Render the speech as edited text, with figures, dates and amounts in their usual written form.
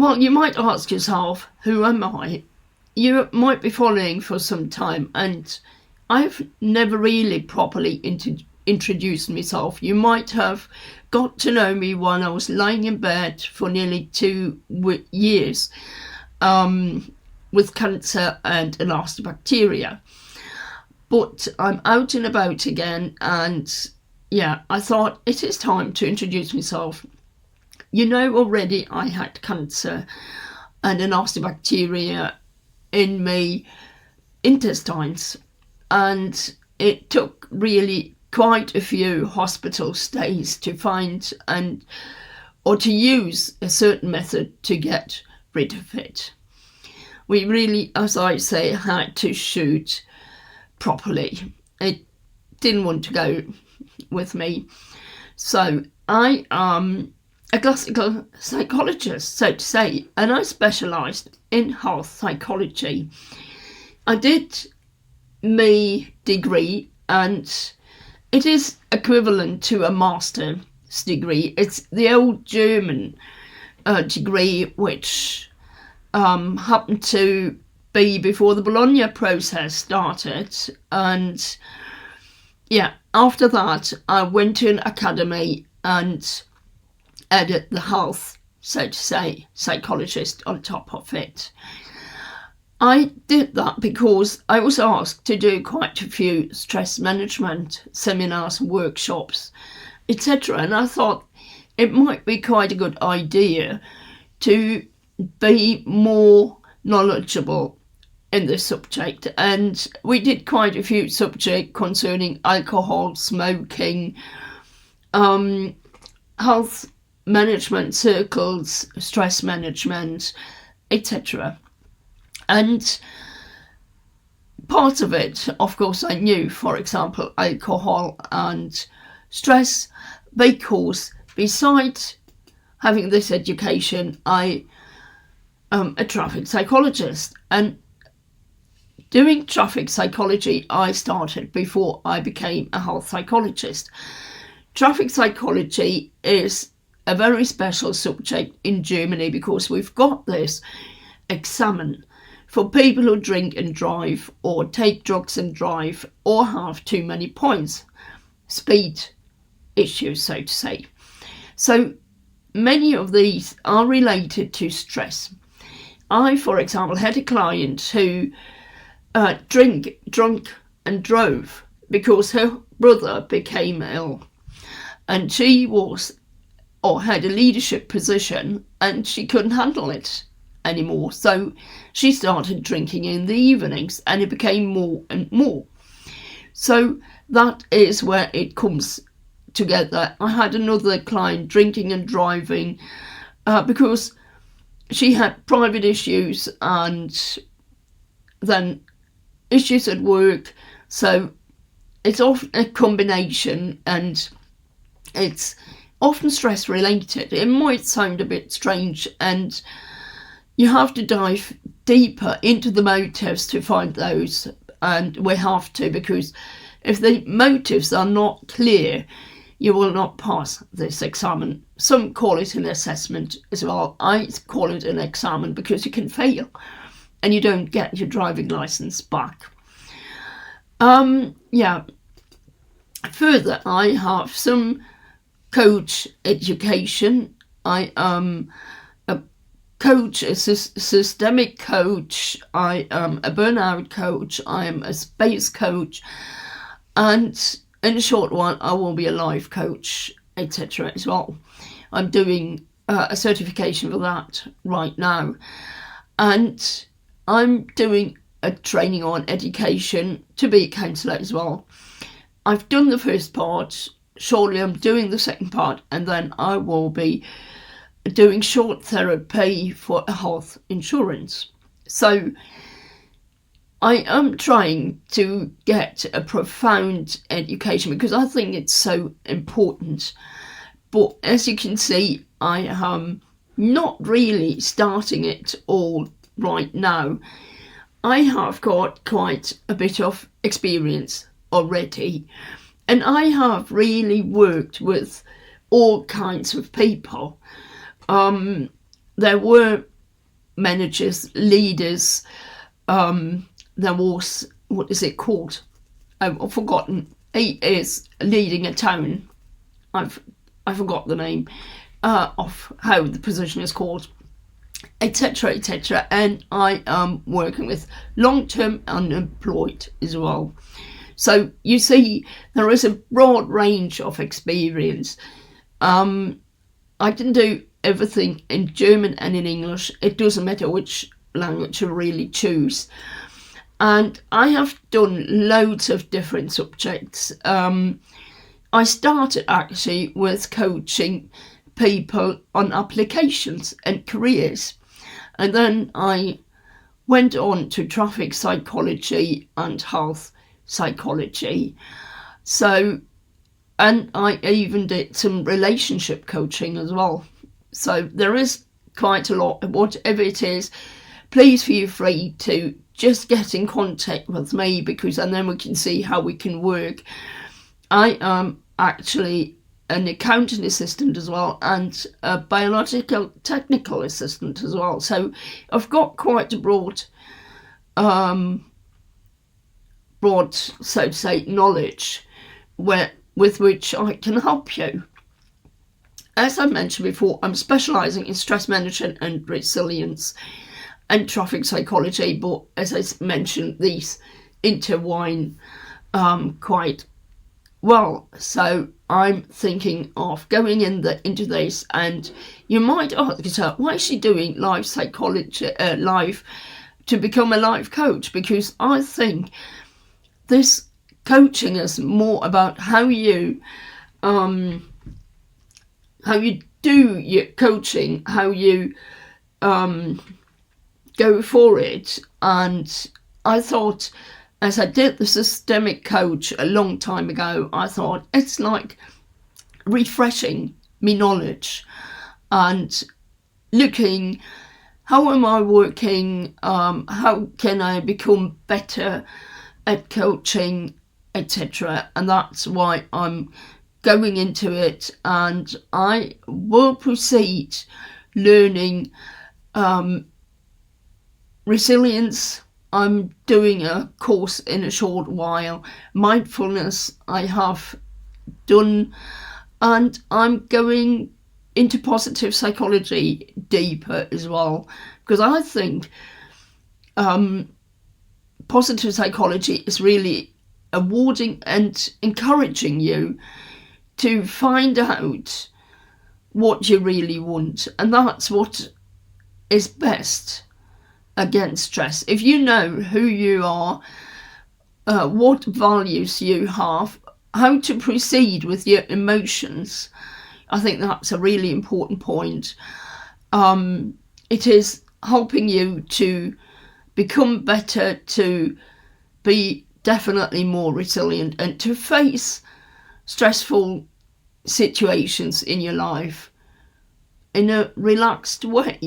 Well, you might ask yourself, who am I? You might be following for some time, and I've never really properly introduced myself. You might have got to know me when I was lying in bed for nearly 2 years with cancer and a nasty bacteria. But I'm out and about again, and yeah, I thought it is time to introduce myself. You know, already I had cancer and a nasty bacteria in my intestines, and it took really quite a few hospital stays to find or to use a certain method to get rid of it. We really, as I say, had to shoot properly. It didn't want to go with me. So I am a classical psychologist, so to say, and I specialised in health psychology. I did my degree, and it is equivalent to a master's degree. It's the old German degree, which happened to be before the Bologna process started. And yeah, after that, I went to an academy and added the health, so to say, psychologist on top of it. I did that because I was asked to do quite a few stress management seminars, workshops, etc. And I thought it might be quite a good idea to be more knowledgeable in this subject. And we did quite a few subjects concerning alcohol, smoking, health management circles, stress management, etc. And part of it, of course, I knew, for example, alcohol and stress, because besides having this education, I am a traffic psychologist. And doing traffic psychology, I started before I became a health psychologist. Traffic psychology is a very special subject in Germany because we've got this examen for people who drink and drive, or take drugs and drive, or have too many points, speed issues, so to say. So many of these are related to stress. I, for example, had a client who drunk and drove because her brother became ill, and she was or had a leadership position and she couldn't handle it anymore. So she started drinking in the evenings, and it became more and more. So that is where it comes together. I had another client drinking and driving because she had private issues and then issues at work. So it's often a combination, and it's often stress related. It might sound a bit strange, and you have to dive deeper into the motives to find those, and we have to, because if the motives are not clear, you will not pass this examen. Some call it an assessment as well. I call it an examen because you can fail and you don't get your driving license back. Further, I have some coach education. I am a coach, a systemic coach. I am a burnout coach. I am a space coach, and in a short while I will be a life coach, etc. as well. I'm doing a certification for that right now, and I'm doing a training on education to be a counsellor as well. I've done the first part. Shortly I'm doing the second part, and then I will be doing short therapy for health insurance. So I am trying to get a profound education because I think it's so important. But as you can see, I am not really starting it all right now. I have got quite a bit of experience already, and I have really worked with all kinds of people. There were managers, leaders. There was, what is it called? I've forgotten. He is leading a town. I forgot the name of how the position is called, etc., etc. And I am working with long-term unemployed as well. So you see, there is a broad range of experience. I can do everything in German and in English. It doesn't matter which language you really choose. And I have done loads of different subjects. I started actually with coaching people on applications and careers. And then I went on to traffic psychology and health psychology. So, and I even did some relationship coaching as well. So there is quite a lot. Whatever it is, please feel free to just get in contact with me, because and then we can see how we can work. I am actually an accounting assistant as well, and a biological technical assistant as well. So I've got quite a broad, so to say, knowledge with which I can help you. As I mentioned before, I'm specialising in stress management and resilience and traffic psychology, but as I mentioned, these intertwine quite well. So I'm thinking of going into this, and you might ask yourself, why is she doing life psychology, life to become a life coach? Because I think this coaching is more about how you do your coaching, how you go for it. And I thought, as I did the systemic coach a long time ago, I thought it's like refreshing me knowledge and looking, how am I working, how can I become better at coaching, etc. And that's why I'm going into it, and I will proceed learning resilience. I'm doing a course in a short while. Mindfulness I have done, and I'm going into positive psychology deeper as well, because I think positive psychology is really awarding and encouraging you to find out what you really want, and that's what is best against stress. If you know who you are, what values you have, how to proceed with your emotions, I think that's a really important point. It is helping you to become better, to be definitely more resilient, and to face stressful situations in your life in a relaxed way.